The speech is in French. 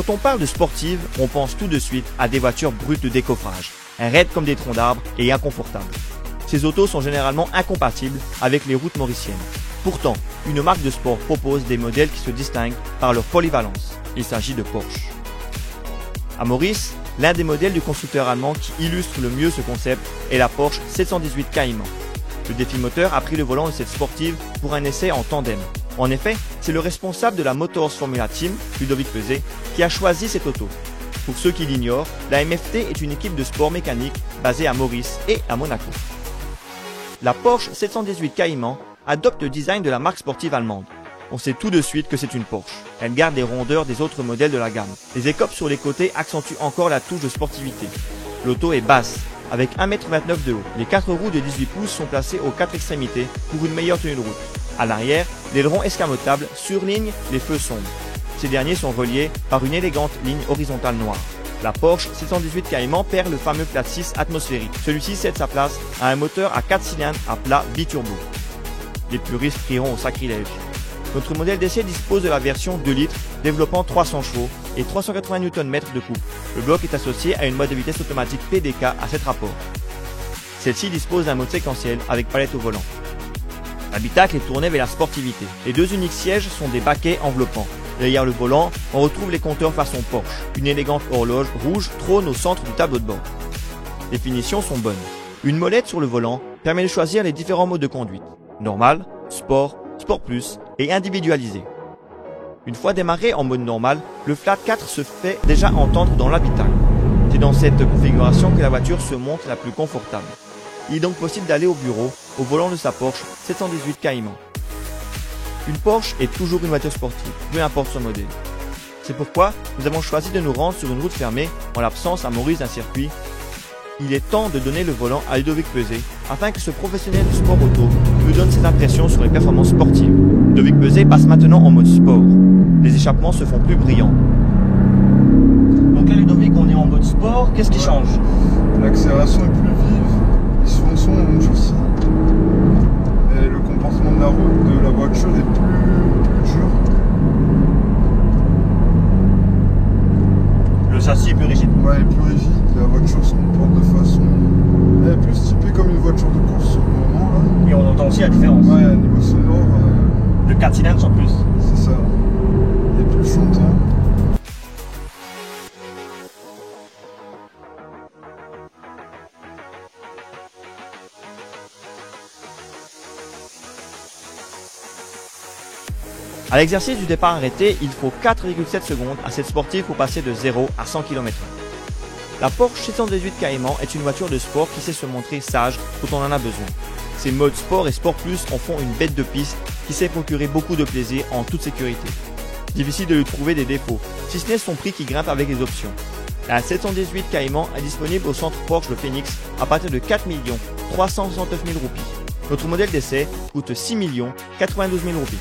Quand on parle de sportive, on pense tout de suite à des voitures brutes de décoffrage, raides comme des troncs d'arbres et inconfortables. Ces autos sont généralement incompatibles avec les routes mauriciennes. Pourtant, une marque de sport propose des modèles qui se distinguent par leur polyvalence. Il s'agit de Porsche. À Maurice, l'un des modèles du constructeur allemand qui illustre le mieux ce concept est la Porsche 718 Cayman. Le défi moteur a pris le volant de cette sportive pour un essai en tandem. En effet, c'est le responsable de la Motors Formula Team, Ludovic Peuzet, qui a choisi cette auto. Pour ceux qui l'ignorent, la MFT est une équipe de sport mécanique basée à Maurice et à Monaco. La Porsche 718 Cayman adopte le design de la marque sportive allemande. On sait tout de suite que c'est une Porsche. Elle garde les rondeurs des autres modèles de la gamme. Les écopes sur les côtés accentuent encore la touche de sportivité. L'auto est basse, avec 1,29 m de haut. Les 4 roues de 18 pouces sont placées aux 4 extrémités pour une meilleure tenue de route. À l'arrière, l'aileron escamotable surligne les feux sombres. Ces derniers sont reliés par une élégante ligne horizontale noire. La Porsche 718 Cayman perd le fameux plat 6 atmosphérique. Celui-ci cède sa place à un moteur à 4 cylindres à plat biturbo. Les puristes crieront au sacrilège. Notre modèle d'essai dispose de la version 2 litres développant 300 chevaux et 380 Nm de couple. Le bloc est associé à une boîte de vitesse automatique PDK à 7 rapports. Celle-ci dispose d'un mode séquentiel avec palette au volant. L'habitacle est tourné vers la sportivité. Les deux uniques sièges sont des baquets enveloppants. Derrière le volant, on retrouve les compteurs façon Porsche. Une élégante horloge rouge trône au centre du tableau de bord. Les finitions sont bonnes. Une molette sur le volant permet de choisir les différents modes de conduite. Normal, Sport, Sport Plus et individualisé. Une fois démarré en mode normal, le Flat 4 se fait déjà entendre dans l'habitacle. C'est dans cette configuration que la voiture se montre la plus confortable. Il est donc possible d'aller au bureau au volant de sa Porsche 718 Cayman. Une Porsche est toujours une voiture sportive, peu importe son modèle. C'est pourquoi nous avons choisi de nous rendre sur une route fermée en l'absence à Maurice d'un circuit. Il est temps de donner le volant à Ludovic Peuzet afin que ce professionnel du sport auto nous donne ses impressions sur les performances sportives. Ludovic Peuzet passe maintenant en mode sport. Les échappements se font plus brillants. Donc là Ludovic, on est en mode sport, qu'est-ce qui change? L'accélération est plus vive, les suspensions ont aussi. Et le comportement de la route de la voiture est plus dur. Le châssis est plus rigide. Ouais, elle est plus rigide, la voiture se comporte de façon... Elle est plus typée comme une voiture de course sur le moment là. Et on entend aussi la différence. Ouais, à niveau sonore... Le 4 cylindres en plus. C'est ça. Il est plus chantant. À l'exercice du départ arrêté, il faut 4,7 secondes à cette sportive pour passer de 0 à 100 km/h. La Porsche 718 Cayman est une voiture de sport qui sait se montrer sage quand on en a besoin. Ses modes sport et sport plus en font une bête de piste qui sait procurer beaucoup de plaisir en toute sécurité. Difficile de lui trouver des défauts, si ce n'est son prix qui grimpe avec les options. La 718 Cayman est disponible au centre Porsche de Phoenix à partir de 4 369 000 roupies. Notre modèle d'essai coûte 6 092 000 roupies.